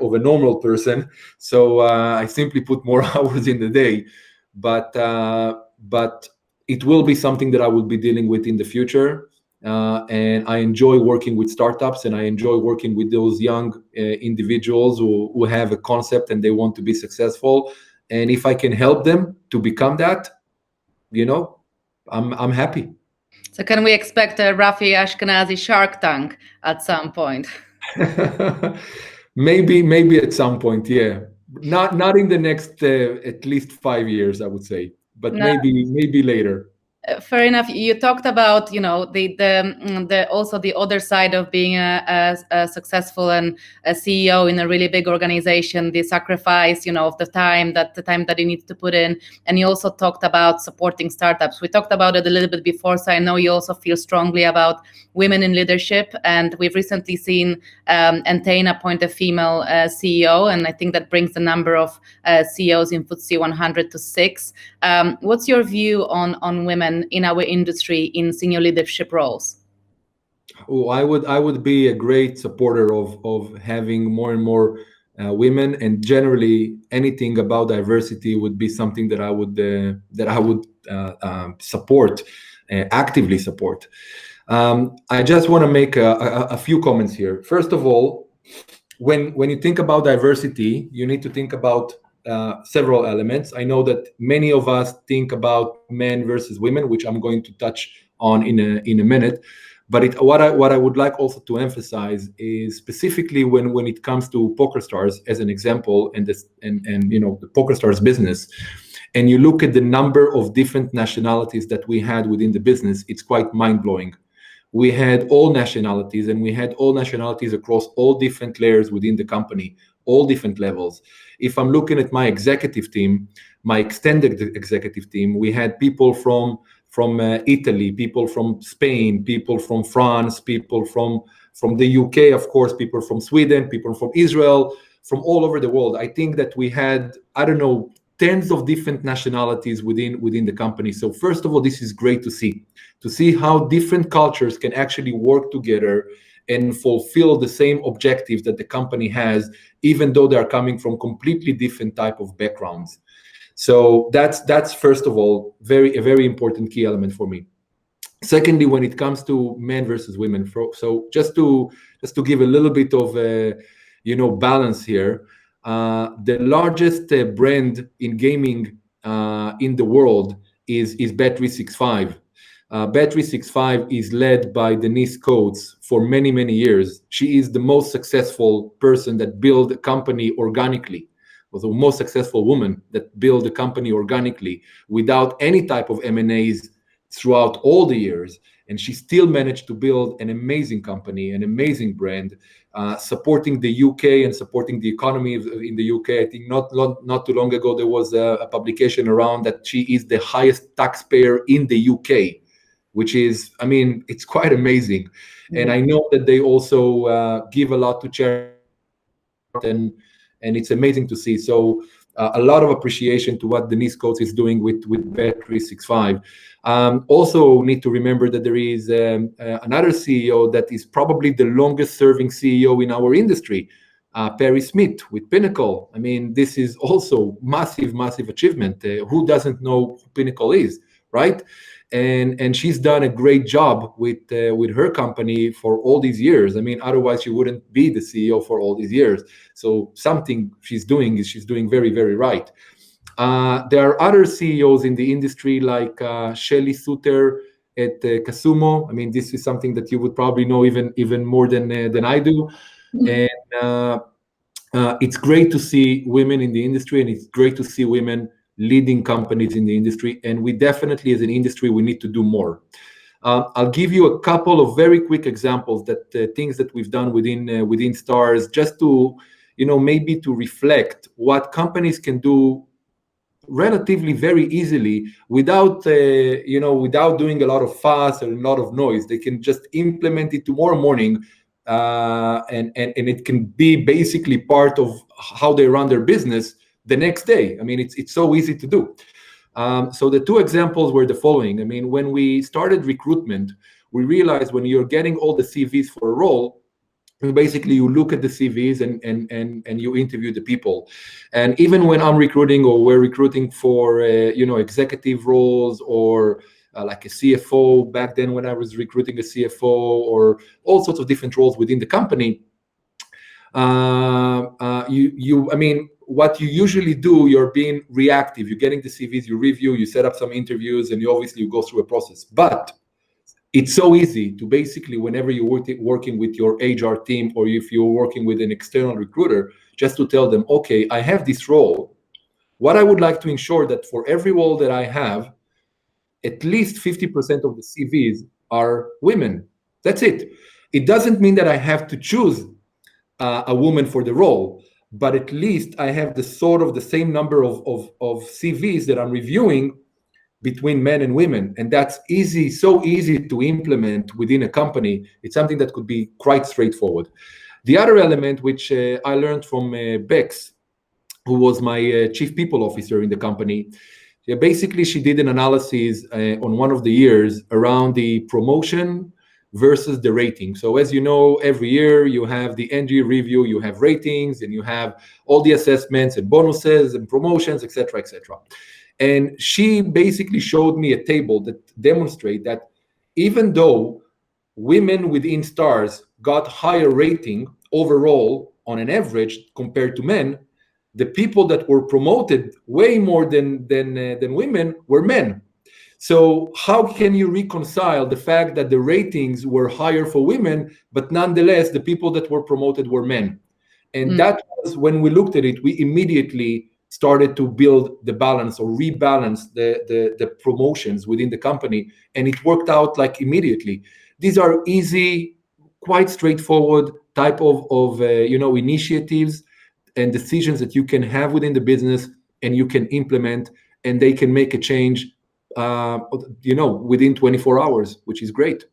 of a normal person, so I simply put more hours in the day. But it will be something that I will be dealing with in the future. And I enjoy working with startups, and I enjoy working with those young individuals who have a concept and they want to be successful. And if I can help them to become that, I'm happy. So can we expect a Rafi Ashkenazi Shark Tank at some point? Maybe at some point, yeah. Not in the next at least 5 years, I would say, but maybe later. Fair enough. You talked about, the also the other side of being a successful and a CEO in a really big organization, the sacrifice, of the time that you need to put in. And you also talked about supporting startups. We talked about it a little bit before, so I know you also feel strongly about women in leadership. And we've recently seen Entain appoint a female CEO, and I think that brings the number of CEOs in FTSE 100 to 6. What's your view on women in our industry in senior leadership roles? Oh, I would be a great supporter of having more and more women, and generally anything about diversity would be something that I would support, actively support. I just want to make a few comments here. First of all, when you think about diversity, you need to think about several elements. I know that many of us think about men versus women, which I'm going to touch on in a minute. But what I would like also to emphasize is specifically when it comes to PokerStars as an example, and the PokerStars business, and you look at the number of different nationalities that we had within the business, it's quite mind-blowing. We had all nationalities, and we had all nationalities across all different layers within the company, all different levels. If I'm looking at my executive team, my extended executive team, we had people from Italy, people from Spain, people from France, people from the UK, of course, people from Sweden, people from Israel, from all over the world. I think that we had, I don't know, tens of different nationalities within the company. So first of all, this is great to see how different cultures can actually work together and fulfill the same objectives that the company has, even though they are coming from completely different type of backgrounds. So that's first of all a very important key element for me. Secondly, when it comes to men versus women, so just to give a little bit of balance here, the largest brand in gaming in the world is Bet365. Bet365 is led by Denise Coates for many, many years. She is the most successful person that built a company organically, was the most successful woman that built a company organically without any type of M&As throughout all the years. And she still managed to build an amazing company, an amazing brand, supporting the UK and supporting the economy in the UK. I think not too long ago, there was a publication around that she is the highest taxpayer in the UK, which is, I mean, it's quite amazing. Mm-hmm. And I know that they also give a lot to charity, and it's amazing to see. So a lot of appreciation to what Denise Coates is doing with Bet365. Also need to remember that there is another CEO that is probably the longest serving CEO in our industry, Perry Smith with Pinnacle. I mean, this is also massive achievement. Who doesn't know who Pinnacle is, right? And she's done a great job with her company for all these years. I mean, otherwise she wouldn't be the CEO for all these years. So something she's doing very, very right. There are other CEOs in the industry like Shelly Suter at Casumo. I mean, this is something that you would probably know even more than I do. And it's great to see women in the industry, and it's great to see women leading companies in the industry. And we definitely, as an industry, we need to do more. I'll give you a couple of very quick examples that things that we've done within Stars, just to maybe to reflect what companies can do relatively very easily without doing a lot of fuss and a lot of noise. They can just implement it tomorrow morning, and it can be basically part of how they run their business the next day. I mean, it's so easy to do. So the two examples were the following. I mean, when we started recruitment, we realized when you're getting all the CVs for a role, basically you look at the CVs and you interview the people. And even when I'm recruiting, or we're recruiting for executive roles, or like a CFO back then when I was recruiting a CFO, or all sorts of different roles within the company, I mean, what you usually do, you're being reactive. You're getting the CVs, you review, you set up some interviews, and you go through a process. But it's so easy to basically, whenever you're working with your HR team, or if you're working with an external recruiter, just to tell them, okay, I have this role. What I would like to ensure that for every role that I have, at least 50% of the CVs are women. That's it. It doesn't mean that I have to choose a woman for the role, but at least I have the same number of CVs that I'm reviewing between men and women. And that's so easy to implement within a company. It's something that could be quite straightforward. The other element, which I learned from Bex, who was my chief people officer in the company, basically she did an analysis on one of the years around the promotion versus the rating. So as you know, every year you have the NG review, you have ratings, and you have all the assessments and bonuses and promotions, etc., etc. And she basically showed me a table that demonstrates that even though women within stars got higher rating overall on an average compared to men, the people that were promoted way more than women were men. So how can you reconcile the fact that the ratings were higher for women, but nonetheless the people that were promoted were men? And that was, when we looked at it, we immediately started to build the balance or rebalance the promotions within the company, and it worked out like immediately. These are easy, quite straightforward type of initiatives and decisions that you can have within the business, and you can implement, and they can make a change within 24 hours, which is great.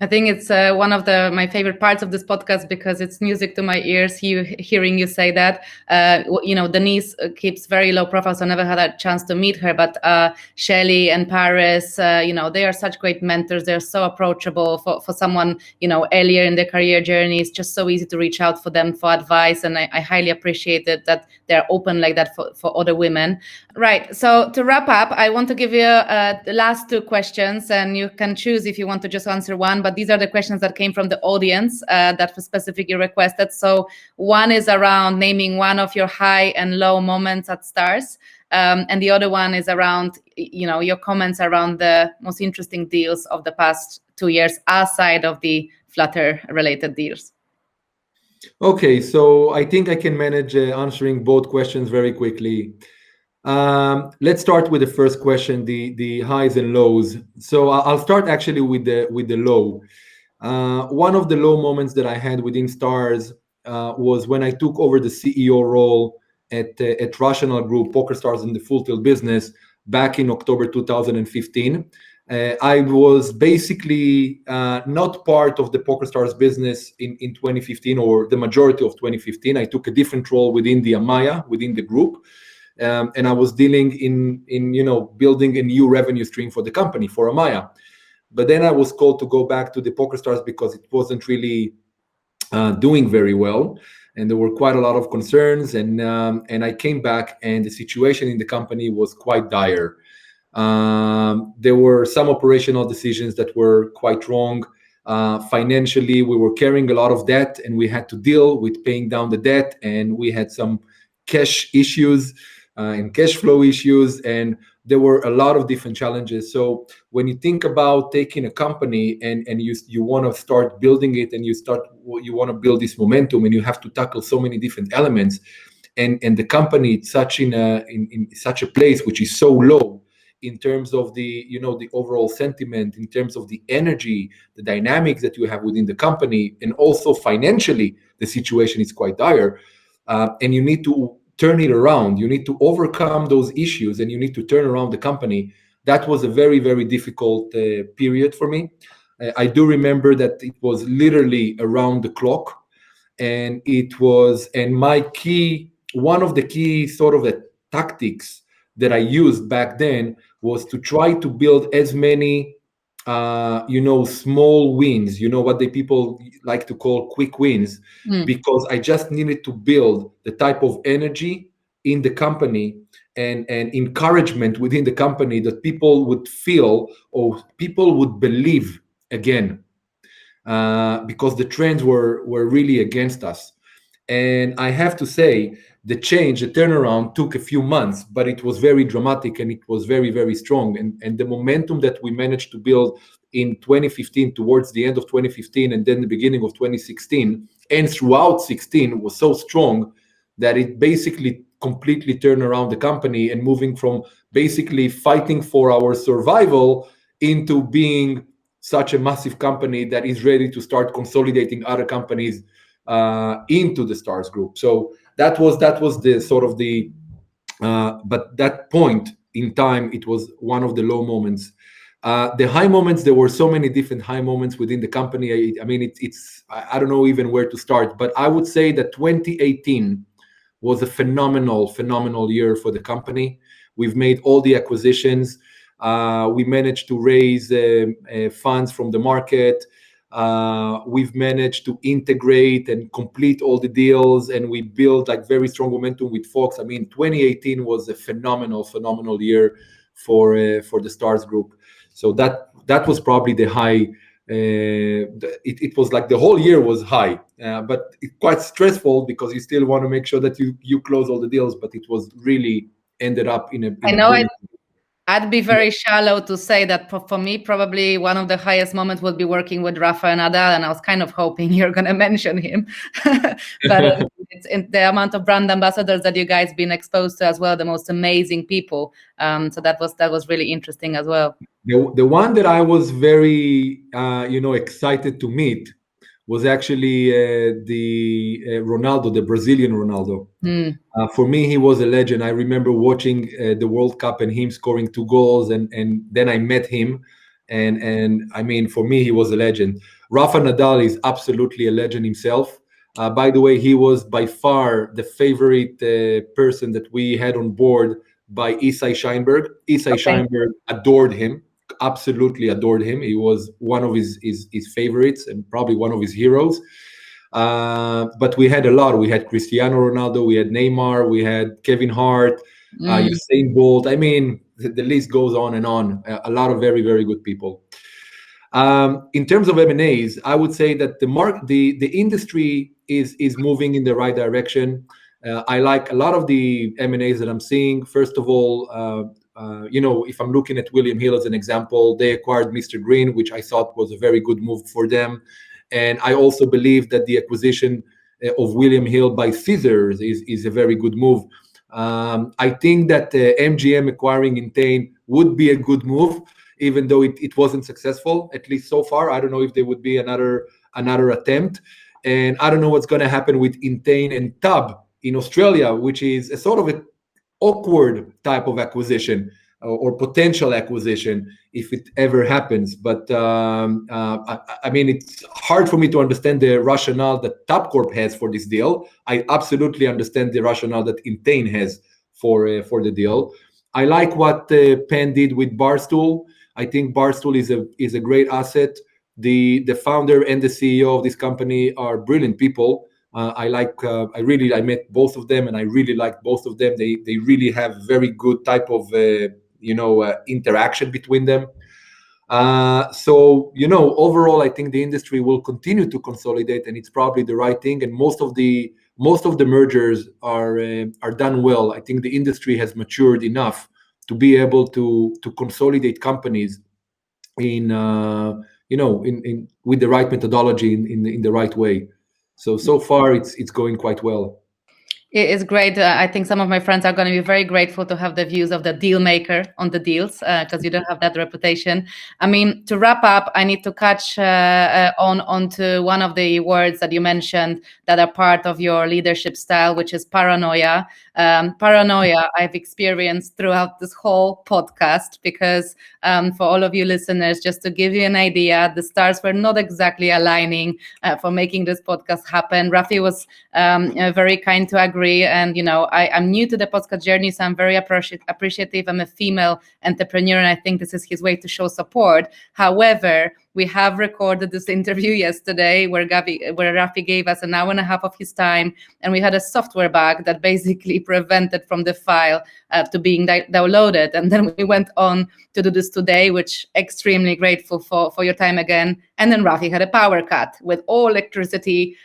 I think it's one of my favorite parts of this podcast, because it's music to my ears hearing you say that. Denise keeps very low profile, so I never had a chance to meet her. But Shelly and Paris, they are such great mentors. They're so approachable for someone, earlier in their career journey. It's just so easy to reach out for them for advice. And I highly appreciate it that they're open like that for other women. Right. So to wrap up, I want to give you the last two questions, and you can choose if you want to just answer one. But these are the questions that came from the audience that was specifically requested. So one is around naming one of your high and low moments at Stars. And the other one is around, your comments around the most interesting deals of the past 2 years outside of the Flutter related deals. Okay, so I think I can manage answering both questions very quickly. Let's start with the first question, the highs and lows. So I'll start actually with the low. One of the low moments that I had within Stars was when I took over the CEO role at Rational Group, PokerStars in the Full Tilt business back in October 2015. I was basically not part of the PokerStars business in 2015, or the majority of 2015. I took a different role within the Amaya, within the group. And I was dealing in building a new revenue stream for the company, for Amaya. But then I was called to go back to the PokerStars because it wasn't really doing very well, and there were quite a lot of concerns. And I came back, and the situation in the company was quite dire. There were some operational decisions that were quite wrong. Financially, we were carrying a lot of debt, and we had to deal with paying down the debt, and we had some cash issues and cash flow issues, and there were a lot of different challenges. So when you think about taking a company and you want to start building it, and you want to build this momentum, and you have to tackle so many different elements, and the company is in such a place which is so low in terms of the overall sentiment, in terms of the energy, the dynamics that you have within the company, and also financially the situation is quite dire, and you need to turn it around. You need to overcome those issues, and you need to turn around the company. That was a very, very difficult period for me. I do remember that it was literally around the clock, and one of the key sort of the tactics that I used back then was to try to build as many small wins, what the people like to call quick wins, because I just needed to build the type of energy in the company and encouragement within the company that people would feel, or people would believe again, because the trends were really against us. And I have to say, the turnaround took a few months, but it was very dramatic, and it was very, very strong. And the momentum that we managed to build in 2015, towards the end of 2015, and then the beginning of 2016, and throughout 16, was so strong that it basically completely turn around the company and moving from basically fighting for our survival into being such a massive company that is ready to start consolidating other companies into the Stars Group. So that was the sort of the but that point in time, it was one of the low moments. The high moments, there were so many different high moments within the company. I mean, I don't know even where to start, but I would say that 2018 was a phenomenal year for the company. We've made all the acquisitions. We managed to raise funds from the market. We've managed to integrate and complete all the deals, and we built like very strong momentum with Fox. I mean, 2018 was a phenomenal year for the Stars Group. So that was probably the high. It was like the whole year was high, but it's quite stressful because you still want to make sure that you close all the deals. But it was really ended up in a. I know I'd be very shallow to say that for me, probably one of the highest moments would be working with Rafael, and I was kind of hoping you're going to mention him. But it's in the amount of brand ambassadors that you guys been exposed to as well, the most amazing people. So that was really interesting as well. The one that I was very excited to meet was actually the Ronaldo, the Brazilian Ronaldo. For me, he was a legend. I remember watching the World Cup and him scoring 2 goals, and then I met him, and I mean, for me, he was a legend. Rafa Nadal is absolutely a legend himself. By the way, he was by far the favorite person that we had on board by Isai Scheinberg. Isai Scheinberg adored him, absolutely adored him. He was one of his favorites and probably one of his heroes. But we had a lot. We had Cristiano Ronaldo, we had Neymar, we had Kevin Hart, Usain Bolt. I mean, the list goes on and on. A lot of very, very good people. In terms of M&As, I would say that the industry is moving in the right direction. I like a lot of the M&As that I'm seeing. First of all, if I'm looking at William Hill as an example, they acquired Mr. Green, which I thought was a very good move for them. And I also believe that the acquisition of William Hill by Caesars is a very good move. I think that MGM acquiring Entain would be a good move, even though it wasn't successful, at least so far. I don't know if there would be another attempt. And I don't know what's going to happen with Entain and Tab in Australia, which is a sort of an awkward type of acquisition or potential acquisition if it ever happens. But I mean, it's hard for me to understand the rationale that Tabcorp has for this deal. I absolutely understand the rationale that Entain has for the deal. I like what Penn did with Barstool. I think Barstool is a great asset. The founder and the CEO of this company are brilliant people. I met both of them, and I really liked both of them. They really have very good type of interaction between them. So overall, I think the industry will continue to consolidate, and it's probably the right thing. And most of the mergers are done well. I think the industry has matured enough to be able to consolidate companies in with the right methodology in the right way. So far it's going quite well. It is great. I think some of my friends are going to be very grateful to have the views of the deal maker on the deals, because you don't have that reputation. I mean, to wrap up, I need to catch onto one of the words that you mentioned that are part of your leadership style, which is paranoia. Paranoia I've experienced throughout this whole podcast, because for all of you listeners, just to give you an idea, the stars were not exactly aligning for making this podcast happen. Rafi was very kind to agree. And, I'm new to the podcast journey, so I'm very appreciative. I'm a female entrepreneur, and I think this is his way to show support. However, we have recorded this interview yesterday where Rafi gave us an hour and a half of his time, and we had a software bug that basically prevented from the file to being downloaded. And then we went on to do this today, which extremely grateful for your time again. And then Rafi had a power cut with all electricity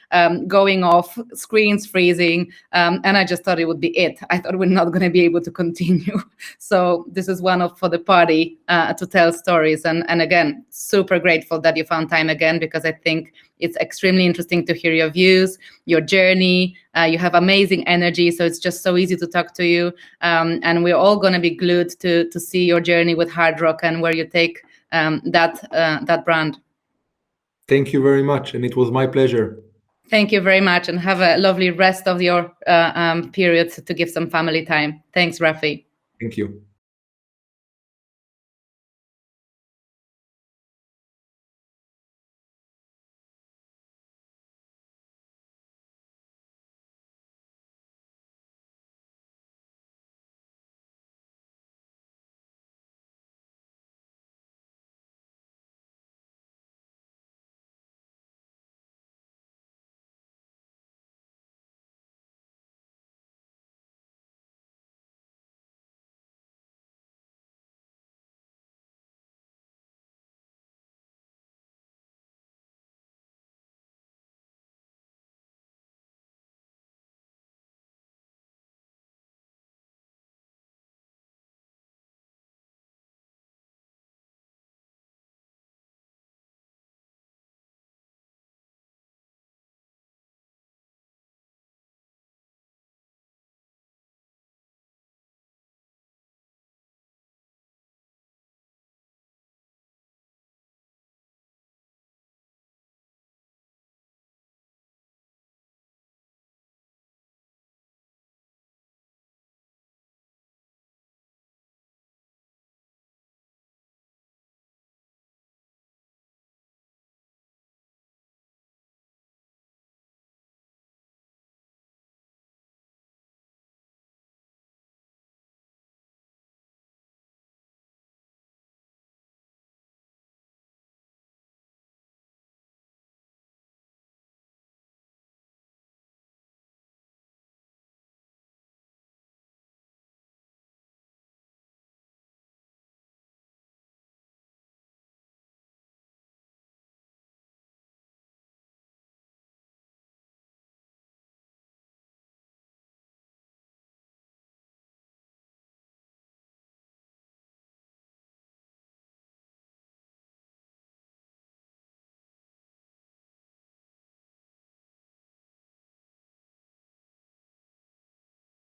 going off, screens freezing, and I just thought it would be it. I thought we're not going to be able to continue. So this is one for the party to tell stories. And again, super grateful grateful that you found time again, because I think it's extremely interesting to hear your views, your journey. You have amazing energy, so it's just so easy to talk to you. And we're all going to be glued to see your journey with Hard Rock and where you take that brand. Thank you very much, and it was my pleasure. Thank you very much, and have a lovely rest of your period to give some family time. Thanks, Rafi. Thank you.